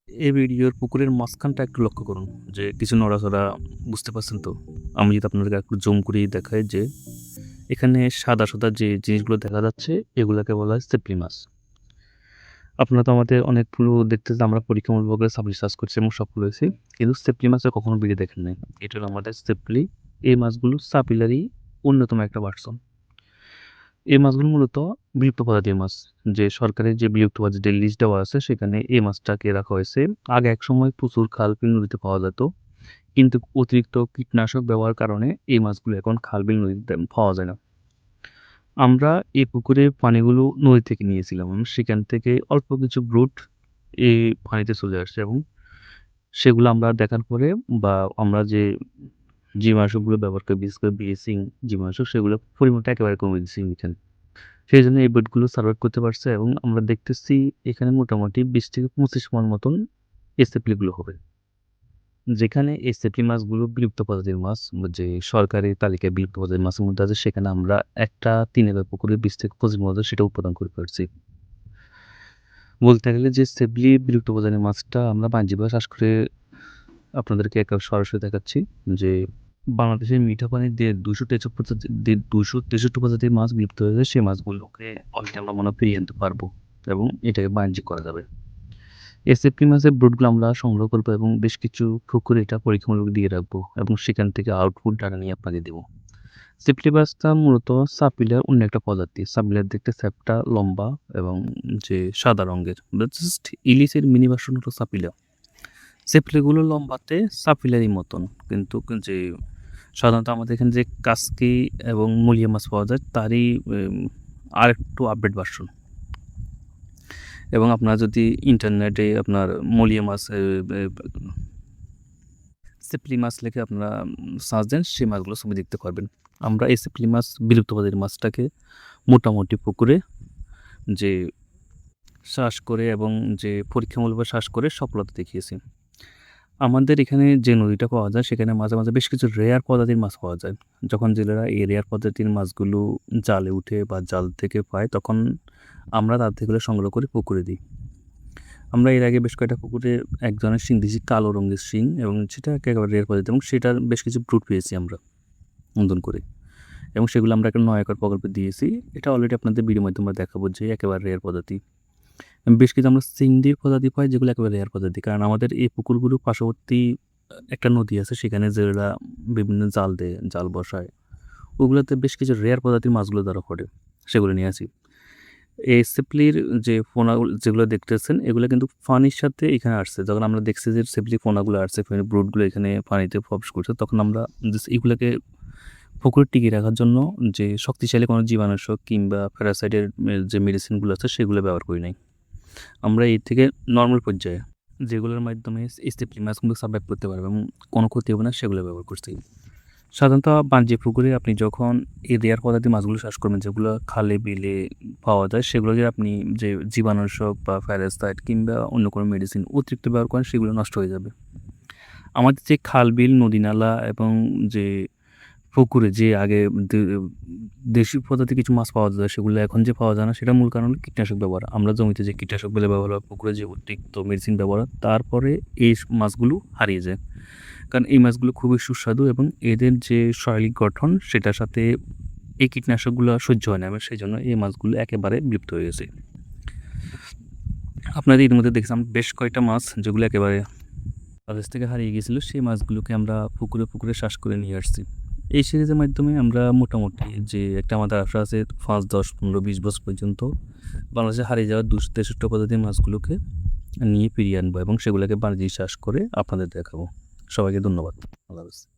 এই ভিডিওর পুকুরের মাঝখানটা একটু লক্ষ্য করুন যে কিছু নড়াচড়া বুঝতে পারছেন তো? আমি যদি আপনাদেরকে একটু জুম করেই দেখাই যে এখানে সাদা সাদা যে জিনিসগুলো দেখা যাচ্ছে এগুলাকে বলা হয় সেপ্লি মাছ। আপনারা তো আমাদের অনেকগুলো দেখতেছেন, আমরা পরীক্ষামূলক সাবজেক্ট রিসার্চ করছি এবং সফল হয়েছি, কিন্তু সেপ্লি মাছে কখনো ভিডিও দেখেন নাই। এটা হলো আমাদের সেপ্লি। এই মাছগুলো সাপিলারই অন্যতম একটা ভার্সন। এই মাছগুলো মূলত বিলুপ্ত প্রজাতির মাছ। যে সরকারের যে বিলুপ্ত প্রজাতির লিস্ট দেওয়া আছে সেখানে এই মাছটাকে রাখা হয়েছে। আগে একসময় প্রচুর খাল বিল নদীতে পাওয়া যেত, কিন্তু অতিরিক্ত কীটনাশক ব্যবহারের কারণে এই মাছগুলো এখন খাল বিল নদীতে পাওয়া যায় না। আমরা এই পুকুরের পানিগুলো নদী থেকে নিয়েছিলাম এবং সেখান থেকে অল্প কিছু ব্রুট এই পানিতে চলে আসছে এবং সেগুলো আমরা দেখার পরে বা আমরা যে জীবাণুগুলো ব্যবহার করি, বিশেষ করে ব্লিচিং জীবাণু, সেগুলো পরিমাণটা একেবারে কমে দিচ্ছি এখানে। সেই জন্য এই বোটগুলো সার্ভাইভ করতে পারছে এবং আমরা দেখতেছি এখানে মোটামুটি 20 থেকে 25 মণ মতন এসএফলিগুলো হবে। যেখানে এই সেপ্লি মাছগুলো বিলুপ্ত প্রজাতির মাছ, যে সরকারি তালিকায় বিলুপ্ত প্রজাতির মাছের মধ্যে আছে, সেখানে আমরা একটা 3 পুকুরে 20 থেকে 25 মতো সেটা উৎপাদন করে পারছি। বলতে গেলে যে সেপ্লি বিলুপ্ত প্রজাতির মাছটা আমরা বাণিজ্যিকভাবে চাষ করে আপনাদেরকে সরাসরি দেখাচ্ছি যে বাংলাদেশের মিঠা পানির 263 প্রজাতির মাছ বিলুপ্ত হয়েছে। সেই মাছগুলোকে অলরেডি আমরা মনে ফিরিয়ে আনতে পারবো এবং এটাকে বাণিজ্যিক করা যাবে। এই সেপ্টি মাছের ব্রুডগুলো আমরা সংগ্রহ করবো এবং বেশ কিছু পুকুরে এটা পরীক্ষামূলক দিয়ে রাখবো এবং সেখান থেকে আউটপুট ডাটা নিয়ে আপনাকে দেবো। সেপ্টি মাছটা মূলত সাপিলার অন্য একটা প্রজাতি। সাপিলার দেখতে স্যাপটা লম্বা এবং যে সাদা রঙের, জাস্ট ইলিশের মিনি ভার্সন হলো সাপিলা। সেপ্লিগুলো লম্বাতে সাপিলারই মতন, কিন্তু যে সাধারণত আমাদের এখানে যে কাসকি এবং মুলিয়া মাছ পাওয়া যায় তারই আর একটু আপডেট ভার্সন। এবং আপনারা যদি ইন্টারনেটে আপনার মলিয়া মাছ সেপ্লি মাছ লিখে আপনারা সার্চ দেন, সেই মাছগুলো ছবি দেখতে পারবেন। আমরা এই সেপ্লি মাছ বিলুপ্ত প্রজাতির মাছটাকে মোটামুটি পুকুরে যে চাষ করে এবং যে পরীক্ষামূলকভাবে চাষ করে সফলতা দেখিয়েছি। আমাদের এখানে যে নদীটা পাওয়া যায় সেখানে মাঝে মাঝে বেশ কিছু রেয়ার প্রজাতির মাছ পাওয়া যায়। যখন জেলেরা এই রেয়ার প্রজাতির মাছগুলো জালে উঠে বা জাল থেকে পায়, তখন আমরা তার থেকে সংগ্রহ করে পুকুরে দিই। আমরা এর আগে বেশ কয়েকটা পুকুরে এক ধরনের শিং দিয়েছি, কালো রঙের শিং, এবং সেটা একেবারে রেয়ার প্রজাতি এবং সেটার বেশ কিছু ব্রুট পেয়েছি আমরা নতুন করে, এবং সেগুলো আমরা একটা 9 একর প্রকল্পে দিয়েছি। এটা অলরেডি আপনাদের ভিডিওর মাধ্যমে দেখাবো যে একেবারে রেয়ার প্রজাতি। বেশ কিছু আমরা চিংড়ির প্রজাতি পাই যেগুলো একেবারে রেয়ার প্রজাতি, কারণ আমাদের এই পুকুরগুলো পার্শ্ববর্তী একটা নদী আছে, সেখানে জেলেরা বিভিন্ন জাল দেয়, জাল বসায়, ওগুলোতে বেশ কিছু রেয়ার প্রজাতির মাছগুলো ধরা পড়ে, সেগুলো নিয়ে আসি। এই সেপ্লির যে ফোনাগুলো যেগুলো দেখতেছেন এগুলো কিন্তু পানির সাথে এখানে আসছে। যখন আমরা দেখছি যে সেপ্লি ফোনাগুলো আসছে, ব্রুটগুলো এখানে পানিতে প্রবেশ করছে, তখন আমরা এগুলোকে পুকুরে টিকিয়ে রাখার জন্য যে শক্তিশালী কোনো জীবাণুনাশক কিংবা প্যারাসাইটের যে মেডিসিনগুলো আছে সেগুলো ব্যবহার করি নাই। আমরা এর থেকে নর্মাল পর্যায়ে যেগুলোর মাধ্যমে এই সেপ্লি মাছগুলো সার্ভাইভ করতে পারবে এবং কোনো ক্ষতি হবে না, সেগুলো ব্যবহার করছি। সাধারণত বাণিজ্যিক পুকুরে আপনি যখন এই রেয়ার প্রজাতির মাছগুলো চাষ করবেন, যেগুলো খালে বিলে পাওয়া যায়, সেগুলো যে আপনি যে জীবাণুনাশক বা প্যারাসাইট কিংবা অন্য কোনো মেডিসিন অতিরিক্ত ব্যবহার করেন, সেগুলো নষ্ট হয়ে যাবে। আমাদের যে খাল বিল নদী নালা এবং যে পুকুরে যে আগে দেশি প্রজাতির কিছু মাছ পাওয়া যায়, সেগুলো এখন যে পাওয়া যায় না, সেটা মূল কারণ হলো কীটনাশক ব্যবহার। আমরা জমিতে যে কীটনাশক বলে ব্যবহার হয়, পুকুরে যে অতিরিক্ত মেডিসিন ব্যবহার হয়, তারপরে এই মাছগুলো হারিয়ে যায়। কারণ এই মাছগুলো খুবই সুস্বাদু এবং এদের যে শারীরিক গঠন সেটার সাথে এই কীটনাশকগুলো সহ্য হয় না, এবং সেই জন্য এই মাছগুলো একেবারে বিলুপ্ত হয়ে গেছে। আপনাদের এর মধ্যে দেখছিলাম বেশ কয়েকটা মাছ যেগুলো একেবারে বাংলাদেশ থেকে হারিয়ে গিয়েছিল, সেই মাছগুলোকে আমরা পুকুরে পুকুরে চাষ করে নিয়ে আসছি। এই সিরিজের মাধ্যমে আমরা মোটামুটি যে একটা আমাদের আশা আছে 5, 10, 15, 20 বছর পর্যন্ত বাংলাদেশে হারিয়ে যাওয়া 263 প্রজাতির মাছগুলোকে নিয়ে ফিরিয়ে আনবো এবং সেগুলোকে বাণিজ্যিক চাষ করে আপনাদের দেখাবো। সবাইকে ধন্যবাদ। আল্লাহ হাফেজ।